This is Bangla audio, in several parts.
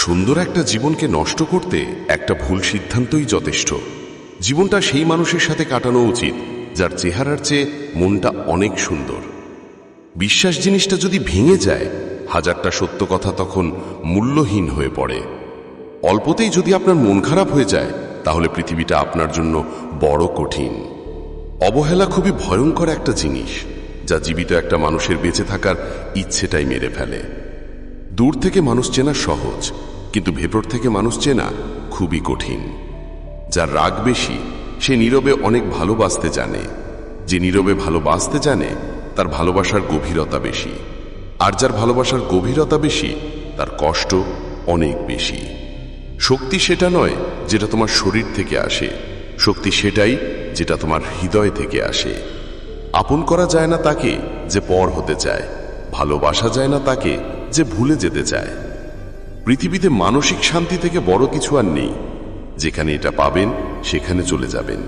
সুন্দর একটা জীবনকে নষ্ট করতে একটা ভুল সিদ্ধান্তই যথেষ্ট। জীবনটা সেই মানুষের সাথে কাটানো উচিত যার চেহারার চেয়ে মনটা অনেক সুন্দর। বিশ্বাস জিনিসটা যদি ভেঙে যায়, হাজারটা সত্য কথা তখন মূল্যহীন হয়ে পড়ে। অল্পতেই যদি আপনার মন খারাপ হয়ে যায়, তাহলে পৃথিবীটা আপনার জন্য বড় কঠিন। অবহেলা খুবই ভয়ঙ্কর একটা জিনিস, যা জীবিত একটা মানুষের বেঁচে থাকার ইচ্ছেটাই মেরে ফেলে। দূর থেকে মানুষ চেনা সহজ, কিন্তু ভেতর থেকে মানুষ চেনা খুবই কঠিন। যার রাগ বেশি, সে নীরবে অনেক ভালোবাসতে জানে। যে নীরবে ভালোবাসতে জানে, তার ভালোবাসার গভীরতা বেশি। আর যার ভালোবাসার গভীরতা বেশি, তার কষ্ট অনেক বেশি। শক্তি সেটা নয় যেটা তোমার শরীর থেকে আসে, শক্তি সেটাই যেটা তোমার হৃদয় থেকে আসে। আপন করা যায় না তাকে যে পর হতে চায়, ভালোবাসা যায় না তাকে যে ভুলে যেতে চায়। পৃথিবীতে মানসিক শান্তি থেকে বড় কিছু আর নেই। যেখানে এটা পাবেন সেখানে চলে যাবেন,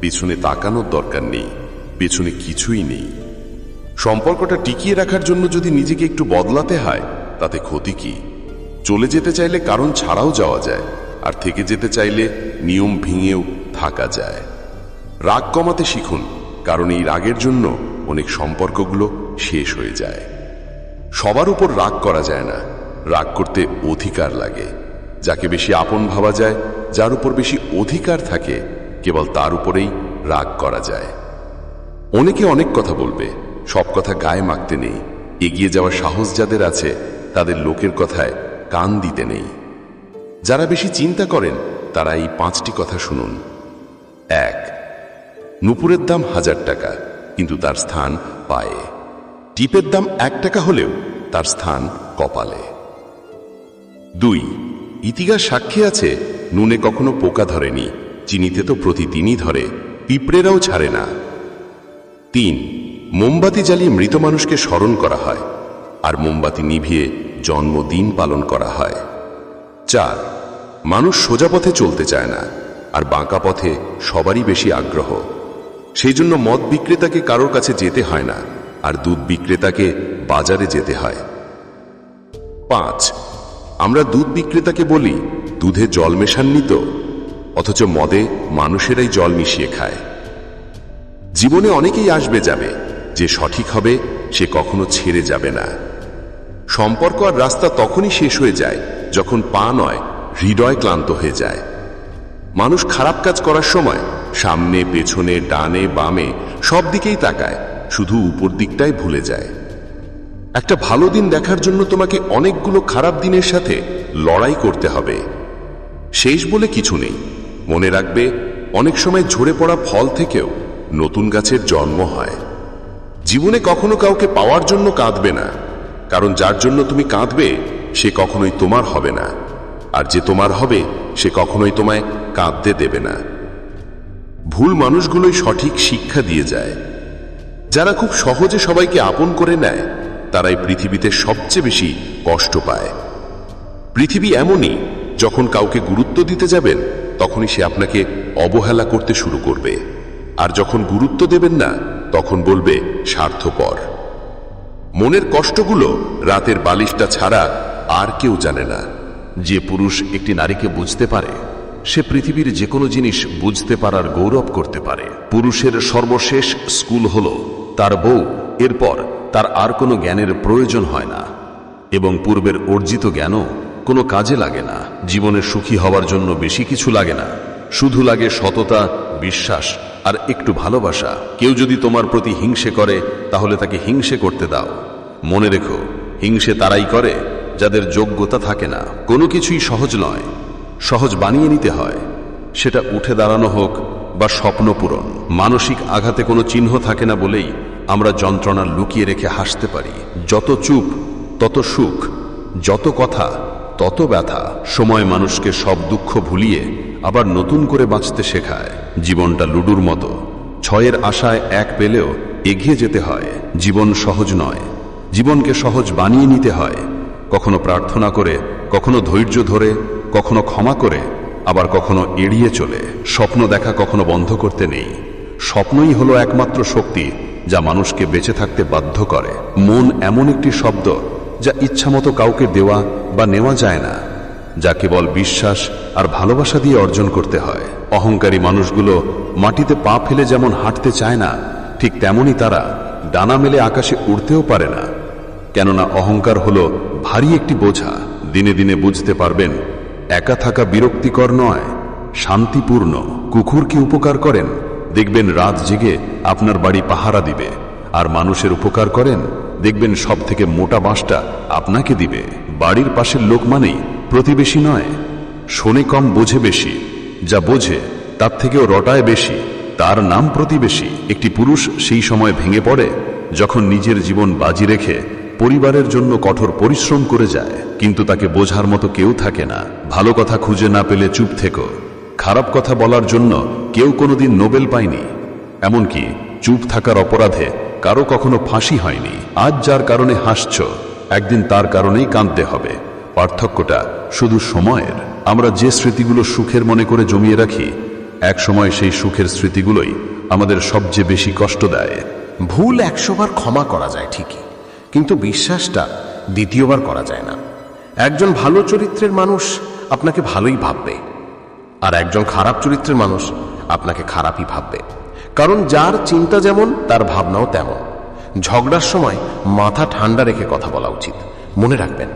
পেছনে তাকানোর দরকার নেই, পেছনে কিছুই নেই। সম্পর্কটা টিকিয়ে রাখার জন্য যদি নিজেকে একটু বদলাতে হয়, তাতে ক্ষতি কি? চলে যেতে চাইলে কারণ ছাড়াও যাওয়া যায়, আর থেকে যেতে চাইলে নিয়ম ভেঙেও থাকা যায়। রাগ কমাতে শিখুন, কারণ এই রাগের জন্য অনেক সম্পর্কগুলো শেষ হয়ে যায়। সবার উপর রাগ করা যায় না, রাগ করতে অধিকার লাগে। যাকে বেশি আপন ভাবা যায়, যার উপর বেশি অধিকার থাকে, কেবল তার উপরেই রাগ করা যায়। অনেকে অনেক কথা বলবে, সব কথা গায়ে মাখতে নেই। এগিয়ে যাওয়ার সাহস যাদের আছে, তাদের লোকের কথায় কান দিতে নেই। যারা বেশি চিন্তা করেন, তারা এই 5টি কথা শুনুন। 1. নুপুরের দাম 1000 টাকা, কিন্তু তার স্থান পায়ে। টিপের দাম 1 টাকা হলেও তার স্থান কপালে। 2. ইতিহাস সাক্ষী আছে, নুনে কখনো পোকা ধরেনি, চিনিতে তো প্রতিদিনই ধরে, পিঁপড়েরাও ছাড়ে না। 3. মোমবাতি জ্বালিয়ে মৃত মানুষকে স্মরণ করা হয়, আর মোমবাতি নিভিয়ে জন্মদিন পালন করা হয়। 4. মানুষ সোজা পথে চলতে চায় না, আর বাঁকা পথে সবারই বেশি আগ্রহ। সেই জন্য মদ বিক্রেতাকে কারোর কাছে যেতে হয় না, আর দুধ বিক্রেতাকে বাজারে যেতে হয়। 5. আমরা দুধ বিক্রেতাকে বলি, দুধে জল মেশাননি তো, অথচ মদে মানুষেরাই জল মিশিয়ে খায়। জীবনে অনেকেই আসবে যাবে, যে সঠিক হবে সে কখনো ছেড়ে যাবে না। সম্পর্ক আর রাস্তা তখনই শেষ হয়ে যায় যখন পা নয়, হৃদয় ক্লান্ত হয়ে যায়। মানুষ খারাপ কাজ করার সময় সামনে, পেছনে, ডানে, বামে সব দিকেই তাকায়, শুধু উপর দিকটাই ভুলে যায়। একটা ভালো দিন দেখার জন্য তোমাকে অনেকগুলো খারাপ দিনের সাথে লড়াই করতে হবে। শেষ বলে কিছু নেই। মনে রাখবে, অনেক সময় ঝরে পড়া ফল থেকেও নতুন গাছের জন্ম হয়। জীবনে কখনো কাউকে পাওয়ার জন্য কাঁদবে না, কারণ যার জন্য তুমি কাঁদবে সে কখনোই তোমার হবে না, আর যে তোমার হবে সে কখনোই তোমায় কাঁদতে দেবে না। ভুল মানুষগুলোই সঠিক শিক্ষা দিয়ে যায়। যারা খুব সহজে সবাইকে আপন করে নেয়, তারাই পৃথিবীতে সবচেয়ে বেশি কষ্ট পায়। পৃথিবী এমনই, যখন কাউকে গুরুত্ব দিতে যাবেন, তখনই সে আপনাকে অবহেলা করতে শুরু করবে, আর যখন গুরুত্ব দেবেন না, তখন বলবে স্বার্থপর। মনের কষ্টগুলো রাতের বালিশটা ছাড়া আর কেউ জানে না। যে পুরুষ একটি নারীকে বুঝতে পারে, সে পৃথিবীর যে কোনো জিনিস বুঝতে পারার গৌরব করতে পারে। পুরুষের সর্বশেষ স্কুল হলো তার বউ, এরপর তার আর কোনো জ্ঞানের প্রয়োজন হয় না, এবং পূর্বের অর্জিত জ্ঞানও কোনো কাজে লাগে না। জীবনে সুখী হওয়ার জন্য বেশি কিছু লাগে না, শুধু লাগে সততা, বিশ্বাস আর একটু ভালোবাসা। কেউ যদি তোমার প্রতি হিংসে করে, তাহলে তাকে হিংসে করতে দাও। মনে রেখো, হিংসে তারাই করে যাদের যোগ্যতা থাকে না। কোনো কিছুই সহজ নয়, সহজ বানিয়ে নিতে হয়, সেটা উঠে দাঁড়ানো হোক বা স্বপ্ন পূরণ। মানসিক আঘাতে কোনো চিহ্ন থাকে না বলেই আমরা যন্ত্রণা লুকিয়ে রেখে হাসতে পারি। যত চুপ তত সুখ, যত কথা তত ব্যথা। সময় মানুষকে সব দুঃখ ভুলিয়ে আবার নতুন করে বাঁচতে শেখায়। জীবনটা লুডুর মতো, 6-এর আশায় 1 পেলেও এগিয়ে যেতে হয়। জীবন সহজ নয়, জীবনকে সহজ বানিয়ে নিতে হয়। কখনো প্রার্থনা করে, কখনো ধৈর্য ধরে, কখনো ক্ষমা করে, আবার কখনো এড়িয়ে চলে। স্বপ্ন দেখা কখনো বন্ধ করতে নেই। স্বপ্নই হলো একমাত্র শক্তি যা মানুষকে বেঁচে থাকতে বাধ্য করে। মন এমন একটি শব্দ যা ইচ্ছামতো কাউকে দেওয়া বা নেওয়া যায় না। যা কেবল বিশ্বাস আর ভালোবাসা দিয়ে অর্জন করতে হয়। অহংকারী মানুষগুলো মাটিতে পা ফেলে যেমন হাঁটতে চায় না, ঠিক তেমনি তারা ডানা মেলে আকাশে উড়তেও পারে না। কেননা অহংকার হলো ভারী একটি বোঝা। দিনে দিনে বুঝতে পারবেন একা থাকা বিরক্তিকর নয়, শান্তিপূর্ণ। কুকুর কি উপকার করেন, দেখবেন রাত জেগে আপনার বাড়ি পাহারা দিবে। আর মানুষের উপকার করেন, দেখবেন সব থেকে মোটা বাঁশটা আপনাকে দিবে। বাড়ির পাশের লোক মানেই প্রতিবেশী নয়। শোনে কম বোঝে বেশি, যা বোঝে তার থেকেও রটায় বেশি, তার নাম প্রতিবেশী। একটি পুরুষ সেই সময় ভেঙে পড়ে যখন নিজের জীবন বাজি রেখে পরিবারের জন্য কঠোর পরিশ্রম করে যায়, কিন্তু তাকে বোঝার মতো কেউ থাকে না। ভালো কথা খুঁজে না পেলে চুপ থেকো। খারাপ কথা বলার জন্য কেউ কোনোদিন নোবেল পায়নি, এমনকি চুপ থাকার অপরাধে কারো কখনো ফাঁসি হয়নি। আজ যার কারণে হাসছ, একদিন তার কারণেই কাঁদতে হবে। পার্থক্যটা শুধু সময়ের। আমরা যে স্মৃতিগুলো সুখের মনে করে জমিয়ে রাখি, এক সময় সেই সুখের স্মৃতিগুলোই আমাদের সবচেয়ে বেশি কষ্ট দেয়। ভুল 100 বার ক্ষমা করা যায় ঠিকই, কিন্তু বিশ্বাসটা দ্বিতীয়বার করা যায় না। একজন ভালো চরিত্রের মানুষ আপনাকে ভালোই ভাববে, আর একজন খারাপ চরিত্রের মানুষ আপনাকে খারাপই ভাববে। কারণ যার চিন্তা যেমন তার ভাবনাও তেমন। ঝগড়ার সময় মাথা ঠান্ডা রেখে কথা বলা উচিত। মনে রাখবেন,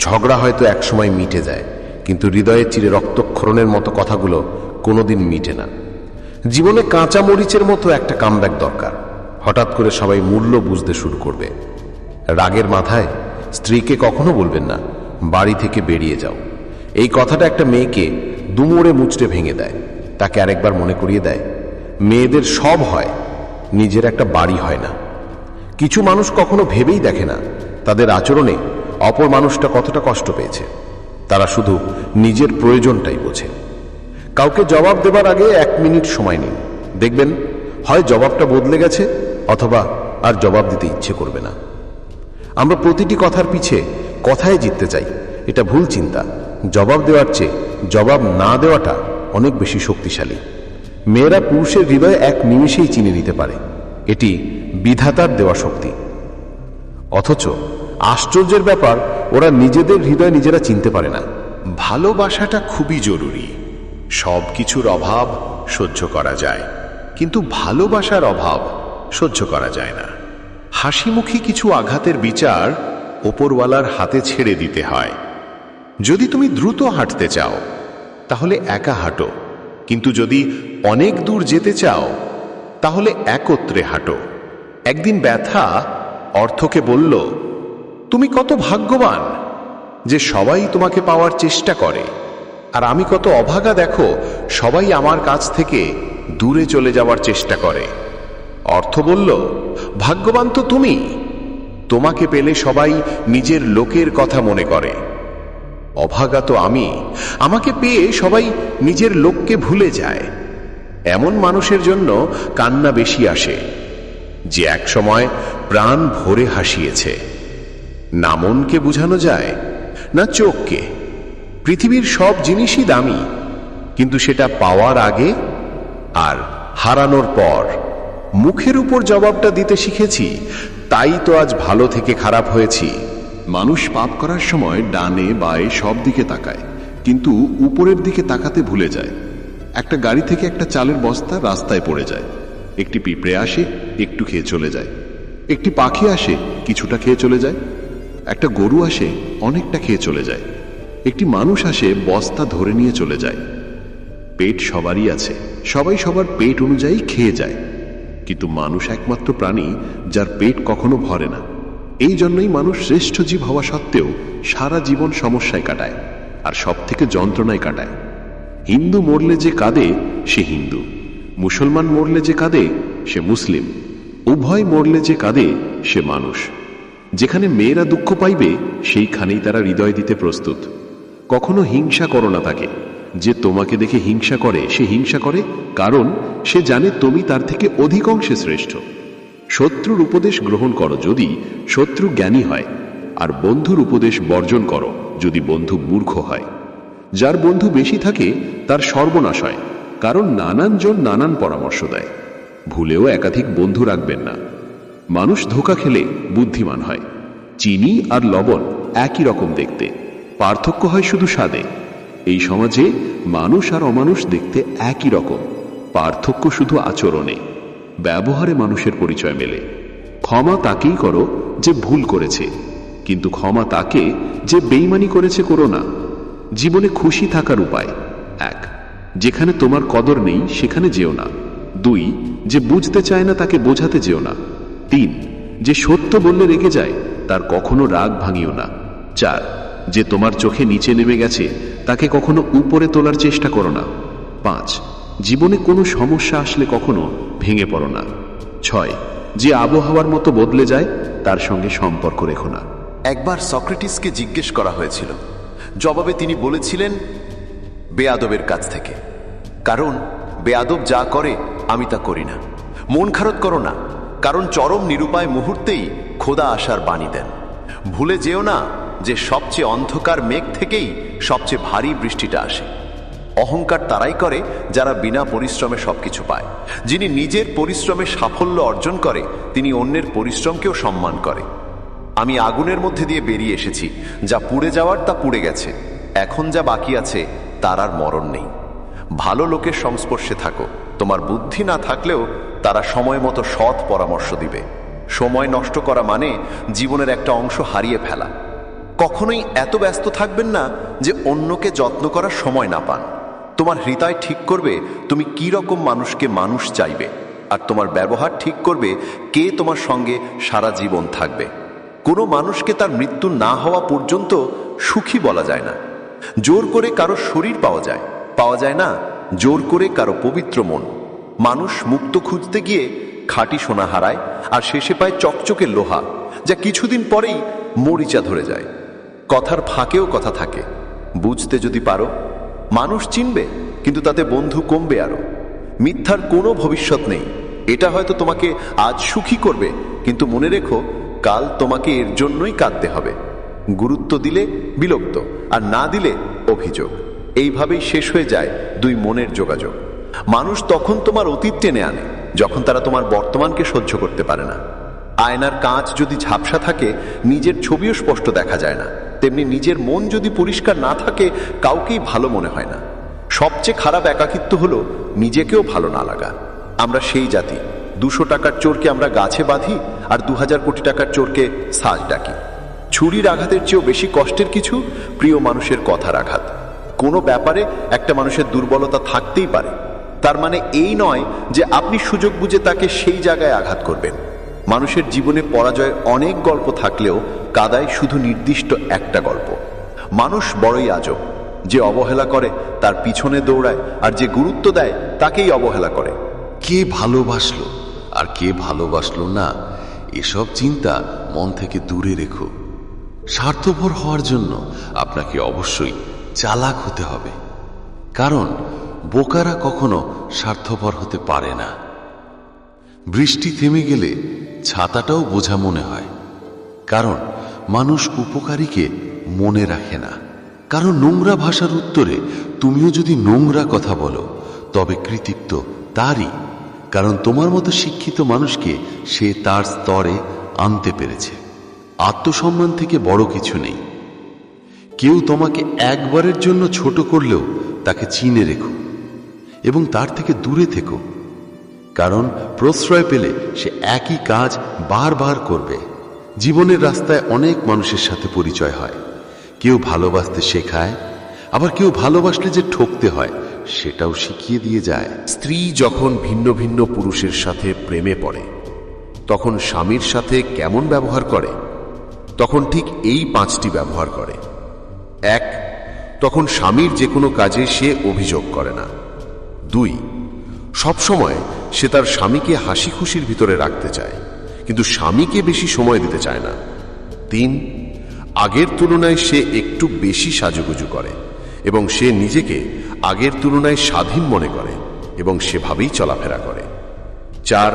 ঝগড়া হয়তো এক সময় মিটে যায়, কিন্তু হৃদয়ে চিরে রক্তক্ষরণের মতো কথাগুলো কোনোদিন মিটে না। জীবনে কাঁচা মরিচের মতো একটা কামব্যাক দরকার। হঠাৎ করে সবাই মূল্য বুঝতে শুরু করবে। রাগের মাথায় স্ত্রীকে কখনো বলবেন না, বাড়ি থেকে বেরিয়ে যাও। এই কথাটা একটা মেয়েকে দুমড়ে মুচড়ে ভেঙে দেয়। তাকে আরেকবার মনে করিয়ে দেয়, মেয়েদের সব হয়, নিজের একটা বাড়ি হয় না। কিছু মানুষ কখনো ভেবেই দেখে না তাদের আচরণে অপর মানুষটা কতটা কষ্ট পেয়েছে। তারা শুধু নিজের প্রয়োজনটাই বোঝে। কাউকে জবাব দেবার আগে 1 মিনিট সময় নিন, দেখবেন হয় জবাবটা বদলে গেছে, অথবা আর জবাব দিতে ইচ্ছে করবে না। আমরা প্রতিটি কথার পিছে কথায় জিততে চাই, এটা ভুল চিন্তা। জবাব দেওয়ার চেয়ে জবাব না দেওয়াটা অনেক বেশি শক্তিশালী। মেয়েরা পুরুষের হৃদয়ে 1 নিমেষেই চিনে নিতে পারে, এটি বিধাতার দেওয়া শক্তি। অথচ আশ্চর্যের ব্যাপার, ওরা নিজেদের হৃদয় নিজেরা চিনতে পারে না। ভালোবাসাটা খুবই জরুরি। সব কিছুর অভাব সহ্য করা যায়, কিন্তু ভালোবাসার অভাব সহ্য করা যায় না। হাসিমুখী কিছু আঘাতের বিচার ওপরওয়ালার হাতে ছেড়ে দিতে হয়। যদি তুমি দ্রুত হাঁটতে চাও তাহলে একা হাঁটো, কিন্তু যদি অনেক দূর যেতে চাও তাহলে একত্রে হাঁটো। একদিন ব্যথা অর্থকে বলল, তুমি কত ভাগ্যবান যে সবাই তোমাকে পাওয়ার চেষ্টা করে, আর আমি কত অভাগা দেখো, সবাই আমার কাছ থেকে দূরে চলে যাওয়ার চেষ্টা করে। অর্থ বলল, ভাগ্যবান তো তুমি, তোমাকে পেলে সবাই নিজের লোকের কথা মনে করে। অভাগা তো আমি, আমাকে পেয়ে সবাই নিজের লোককে ভুলে যায়। এমন মানুষের জন্য কান্না বেশি আসে, যে এক সময় প্রাণ ভরে হাসিয়েছে। না মনকে বুঝানো যায়, না চোখকে। পৃথিবীর সব জিনিসই দামি, কিন্তু সেটা পাওয়ার আগে আর হারানোর পর। মুখের উপর জবাবটা দিতে শিখেছি, তাই তো আজ ভালো থেকে খারাপ হয়েছি। মানুষ পাপ করার সময় ডানে বায়ে সব দিকে তাকায়, কিন্তু উপরের দিকে তাকাতে ভুলে যায়। একটা গাড়ি থেকে একটা চালের বস্তা রাস্তায় পড়ে যায়। একটি পিঁপড়ে আসে, একটু খেয়ে চলে যায়। একটি পাখি আসে, কিছুটা খেয়ে চলে যায়। একটা গরু আসে, অনেকটা খেয়ে চলে যায়। একটি মানুষ আসে, বস্তা ধরে নিয়ে চলে যায়। পেট সবারই আছে, সবাই সবার পেট অনুযায়ী খেয়ে যায়, কিন্তু মানুষ একমাত্র প্রাণী যার পেট কখনো ভরে না। এই জন্যই মানুষ শ্রেষ্ঠ জীব হওয়া সত্ত্বেও সারা জীবন সমস্যায় কাটায়, আর সব থেকে যন্ত্রণায় কাটায়। হিন্দু মরলে যে কাঁদে সে হিন্দু, মুসলমান মরলে যে কাঁদে সে মুসলিম, উভয় মরলে যে কাঁদে সে মানুষ। যেখানে মেয়েরা দুঃখ পাইবে সেইখানেই তারা হৃদয় দিতে প্রস্তুত। কখনো হিংসা করো না তাকে। যে তোমাকে দেখে হিংসা করে সে হিংসা করে কারণ সে জানে তুমি তার থেকে অধিক অংশে শ্রেষ্ঠ। শত্রুর উপদেশ গ্রহণ করো যদি শত্রু জ্ঞানী হয়, আর বন্ধুর উপদেশ বর্জন করো যদি বন্ধু মূর্খ হয়। যার বন্ধু বেশি থাকে তার সর্বনাশ হয়, কারণ নানান জন নানান পরামর্শ দেয়। ভুলেও একাধিক বন্ধু রাখবেন না। মানুষ ধোঁকা খেলে বুদ্ধিমান হয়। চিনি আর লবণ একই রকম দেখতে, পার্থক্য হয় শুধু স্বাদে। এই সমাজে মানুষ আর অমানুষ দেখতে একই রকম, পার্থক্য শুধু আচরণে। ব্যবহারে মানুষের পরিচয় মেলে। ক্ষমা তাকেই করো যে ভুল করেছে, কিন্তু ক্ষমা তাকে যে বেইমানি করেছে করো না। জীবনে খুশি থাকার উপায়: 1. যেখানে তোমার কদর নেই সেখানে যেও না। 2. যে বুঝতে চায় না তাকে বোঝাতে যেও না। 3. যে সত্য বললে রেগে যায় তার কখনো রাগ ভাঙিও না। 4. যে তোমার চোখে নিচে নেমে গেছে তাকে কখনো উপরে তোলার চেষ্টা করো না। 5. জীবনে কোনো সমস্যা আসলে কখনো ভেঙে পড়ো না। 6. যে আবহাওয়ার মতো বদলে যায় তার সঙ্গে সম্পর্ক রেখো না। একবার সক্রেটিসকে জিজ্ঞেস করা হয়েছিল, জবাবে তিনি বলেছিলেন, বেয়াদবের কাছ থেকে, কারণ বেয়াদব যা করে আমি তা করি না। মন খারাপ করো না, কারণ চরম নিরুপায় মুহূর্তেই খোদা আসার বাণী দেন। ভুলে যেও না যে সবচেয়ে অন্ধকার মেঘ থেকেই সবচেয়ে ভারী বৃষ্টিটা আসে। অহংকার তারাই করে যারা বিনা পরিশ্রমে সবকিছু পায়। যিনি নিজের পরিশ্রমে সাফল্য অর্জন করে তিনি অন্যের পরিশ্রমকেও সম্মান করে। আমি আগুনের মধ্যে দিয়ে বেরিয়ে এসেছি, যা পুড়ে যাওয়ার তা পুড়ে গেছে, এখন যা বাকি আছে তার আর মরণ নেই। ভালো লোকের সংস্পর্শে থাকো, তোমার বুদ্ধি না থাকলেও তারা সময় মতো সৎ পরামর্শ দিবে। সময় নষ্ট করা মানে জীবনের একটা অংশ হারিয়ে ফেলা। কখনোই এত ব্যস্ত থাকবেন না যে অন্যকে যত্ন করার সময় না পান। তোমার হৃদয় ঠিক করবে তুমি কি রকম মানুষকে মানুষ চাইবে, আর তোমার ব্যবহার ঠিক করবে কে তোমার সঙ্গে সারা জীবন থাকবে। কোনো মানুষকে তার মৃত্যু না হওয়া পর্যন্ত সুখী বলা যায় না। জোর করে কারো শরীর পাওয়া যায় না জোর করে কারো পবিত্র মন। মানুষ মুক্ত খুঁজতে গিয়ে খাঁটি সোনা হারায়, আর শেষে পায় চকচকে লোহা, যা কিছুদিন পরেই মরিচা ধরে যায়। কথার ফাঁকেও কথা থাকে, বুঝতে যদি পারো। মানুষ চিনবে, কিন্তু তাতে বন্ধু কমবে আরো। মিথ্যার কোনো ভবিষ্যৎ নেই। এটা হয়তো তোমাকে আজ সুখী করবে, কিন্তু মনে রেখো কাল তোমাকে এর জন্যই কাঁদতে হবে। গুরুত্ব দিলে বিরক্ত, আর না দিলে অভিযোগ। এইভাবেই শেষ হয়ে যায় দুই মনের যোগাযোগ। মানুষ তখন তোমার অতীত টেনে আনে যখন তারা তোমার বর্তমানকে সহ্য করতে পারে না। আয়নার কাঁচ যদি ঝাপসা থাকে নিজের ছবিও স্পষ্ট দেখা যায় না, তেমনি নিজের মন যদি পরিষ্কার না থাকে কাউকেই ভালো মনে হয় না। সবচেয়ে খারাপ একাকিত্ব হলো নিজেকেও ভালো না লাগা। আমরা সেই জাতি, 200 টাকার চোরকে আমরা গাছে বাঁধি, আর 2000 কোটি টাকার চোরকে সাজ ডাকি। ছুরির আঘাতের চেয়েও বেশি কষ্টের কিছু প্রিয় মানুষের কথার আঘাত। কোনো ব্যাপারে একটা মানুষের দুর্বলতা থাকতেই পারে, তার মানে এই নয় যে আপনি সুযোগ বুঝে তাকে সেই জায়গায় আঘাত করবেন। মানুষের জীবনে পরাজয়ের অনেক গল্প থাকলেও কাদায় শুধু নির্দিষ্ট একটা গল্প। মানুষ বড়ই আজব, যে অবহেলা করে তার পিছনে দৌড়ায়, আর যে গুরুত্ব দেয় তাকেই অবহেলা করে। কে ভালোবাসলো আর কে ভালোবাসলো না, এসব চিন্তা মন থেকে দূরে রেখো। স্বার্থপর হওয়ার জন্য আপনাকে অবশ্যই চালাক হতে হবে, কারণ বোকারা কখনো স্বার্থপর হতে পারে না। বৃষ্টি থেমে গেলে ছাতাটাও বোঝা মনে হয়, কারণ মানুষ উপকারীকে মনে রাখে না। কারণ নোংরা ভাষার উত্তরে তুমিও যদি নোংরা কথা বলো তবে কৃতিত্ব তারই, কারণ তোমার মতো শিক্ষিত মানুষকে সে তার স্তরে আনতে পেরেছে। আত্মসম্মান থেকে বড় কিছু নেই। কেউ তোমাকে একবারের জন্য ছোট করলেও তাকে চিনে রেখো এবং তার থেকে দূরে থেকো, কারণ প্রশ্রয় পেলে সে একই কাজ বারবার করবে। জীবনের রাস্তায় অনেক মানুষের সাথে পরিচয় হয়। কেউ ভালোবাসতে শেখায়, আবার কেউ ভালোবাসলে যে ঠকতে হয় সেটাও শিখিয়ে দিয়ে যায়। স্ত্রী যখন ভিন্ন ভিন্ন পুরুষের সাথে প্রেমে পড়ে তখন স্বামীর সাথে কেমন ব্যবহার করে? তখন ঠিক এই 5টি ব্যবহার করে। 1. তখন স্বামীর যে কোনো কাজে সে অভিযোগ করে না। 2. সবসময় সে তার স্বামীকে হাসি খুশির ভিতরে রাখতে চায়, কিন্তু স্বামীকে বেশি সময় দিতে চায় না। 3. আগের তুলনায় সে একটু বেশি সাজুগুজু করে এবং সে নিজেকে আগের তুলনায় স্বাধীন মনে করে এবং সেভাবেই চলাফেরা করে। 4.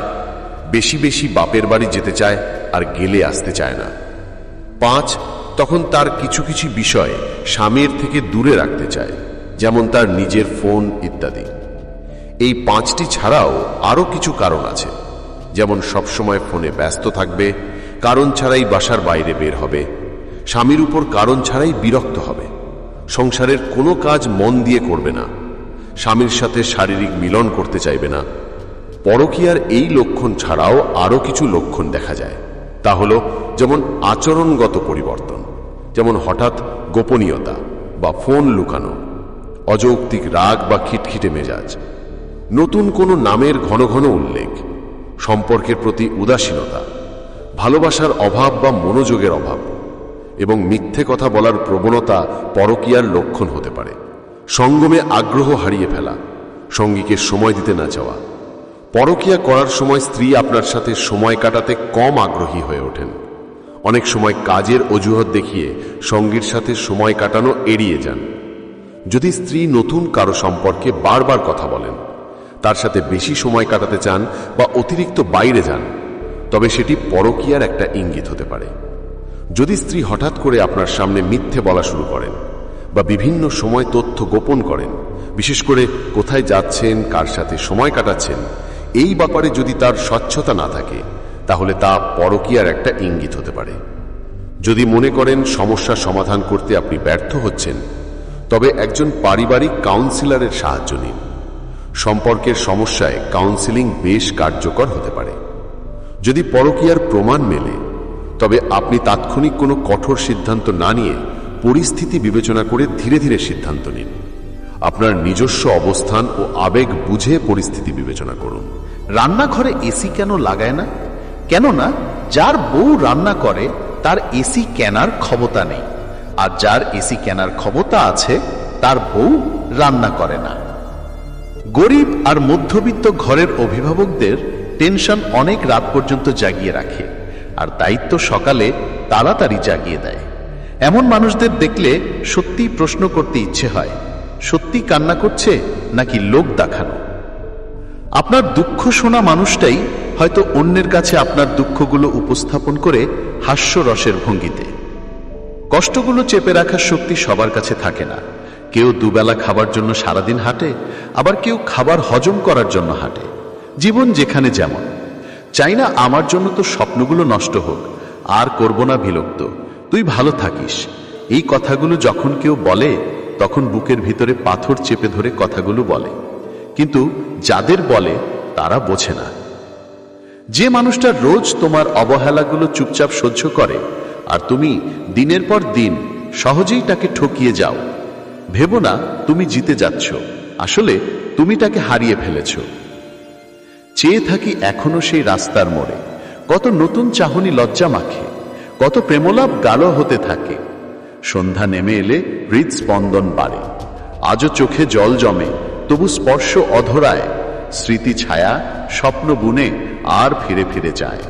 বেশি বেশি বাপের বাড়ি যেতে চায় আর গেলে আসতে চায় না। 5. তখন তার কিছু কিছু বিষয় স্বামীর থেকে দূরে রাখতে চায়, যেমন তার নিজের ফোন ইত্যাদি। এই 5টি ছাড়াও আরও কিছু কারণ আছে, যেমন সবসময় ফোনে ব্যস্ত থাকবে, কারণ ছাড়াই বাসার বাইরে বের হবে, স্বামীর উপর কারণ ছাড়াই বিরক্ত হবে, সংসারের কোনো কাজ মন দিয়ে করবে না, স্বামীর সাথে শারীরিক মিলন করতে চাইবে না। পরকীয়ার এই লক্ষণ ছাড়াও আরও কিছু লক্ষণ দেখা যায়। তা হলো যেমন আচরণগত পরিবর্তন, যেমন হঠাৎ গোপনীয়তা বা ফোন লুকানো, অযৌক্তিক রাগ বা খিটখিটে মেজাজ, নতুন কোনো নামের ঘন ঘন উল্লেখ, সম্পর্কের প্রতি উদাসীনতা, ভালোবাসার অভাব বা মনোযোগের অভাব এবং মিথ্যে কথা বলার প্রবণতা পরকীয়ার লক্ষণ হতে পারে। সঙ্গমে আগ্রহ হারিয়ে ফেলা, সঙ্গীকে সময় দিতে না চাওয়া। পরকীয়া করার সময় স্ত্রী আপনার সাথে সময় কাটাতে কম আগ্রহী হয়ে ওঠেন। অনেক সময় কাজের অজুহাত দেখিয়ে সঙ্গীর সাথে সময় কাটানো এড়িয়ে যান। যদি স্ত্রী নতুন কারো সম্পর্কে বারবার কথা বলেন, তার সাথে বেশি সময় কাটাতে চান বা অতিরিক্ত বাইরে যান, তবে সেটি পরকীয়ার একটা ইঙ্গিত হতে পারে। যদি স্ত্রী হঠাৎ করে আপনার সামনে মিথ্যে বলা শুরু করেন বা বিভিন্ন সময় তথ্য গোপন করেন, বিশেষ করে কোথায় যাচ্ছেন, কার সাথে সময় কাটাচ্ছেন, এই ব্যাপারে যদি তার স্বচ্ছতা না থাকে, তাহলে তা পরকীয়ার একটা ইঙ্গিত হতে পারে। যদি মনে করেন সমস্যা সমাধান করতে আপনি ব্যর্থ হচ্ছেন, তবে একজন পারিবারিক কাউন্সিলরের সাহায্য নিন। সম্পর্কের সমস্যায় কাউন্সিলিং বেশ কার্যকর হতে পারে। যদি পরকীয়ার প্রমাণ মেলে, তবে আপনি তাৎক্ষণিক কোনো কঠোর সিদ্ধান্ত না নিয়ে পরিস্থিতি বিবেচনা করে ধীরে ধীরে সিদ্ধান্ত নিন। আপনার নিজস্ব অবস্থান ও আবেগ বুঝে পরিস্থিতি বিবেচনা করুন। রান্নাঘরে এসি কেন লাগায় না? কেননা যার বউ রান্না করে তার এসি কেনার ক্ষমতা নেই, আর যার এসি কেনার ক্ষমতা আছে তার বউ রান্না করে না। গরিব আর মধ্যবিত্ত ঘরের অভিভাবকদের টেনশন অনেক রাত পর্যন্ত জাগিয়ে রাখে, আর দায়িত্ব সকালে তাড়াতাড়ি জাগিয়ে দেয়। এমন মানুষদের দেখলে সত্যি প্রশ্ন করতে ইচ্ছে হয়, সত্যি কান্না করছে নাকি লোক দেখানো? আপনার দুঃখ শোনা মানুষটাই হয়তো অন্যের কাছে আপনার দুঃখগুলো উপস্থাপন করে হাস্যরসের ভঙ্গিতে। কষ্টগুলো চেপে রাখার শক্তি সবার কাছে থাকে না। কেউ দুবেলা খাবার জন্য সারাদিন হাঁটে, আবার কেউ খাবার হজম করার জন্য হাঁটে। জীবন যেখানে যেমন। চাই না আমার জন্য তো স্বপ্নগুলো নষ্ট হোক, আর করব না বিলুপ্ত, তুই ভালো থাকিস। এই কথাগুলো যখন কেউ বলে, তখন বুকের ভিতরে পাথর চেপে ধরে কথাগুলো বলে, কিন্তু যাদের বলে তারা বোঝে না। যে মানুষটা রোজ তোমার অবহেলাগুলো চুপচাপ সহ্য করে, আর তুমি দিনের পর দিন সহজেই তাকে ঠকিয়ে যাও, ভেবো না তুমি জিতে যাচ্ছ, আসলে তুমি তাকে হারিয়ে ফেলেছ। চেয়ে থাকি এখনো সেই রাস্তার মোড়ে, কত নতুন চাহনি লজ্জা মাখে, কত প্রেমলাপ গাঢ় হতে থাকে। সন্ধ্যা নেমে এলে হৃদস্পন্দন বাড়ে, আজও চোখে জল জমে, তবু স্পর্শ অধরায়, স্মৃতি ছায়া স্বপ্ন বুনে আর ফিরে ফিরে যায়।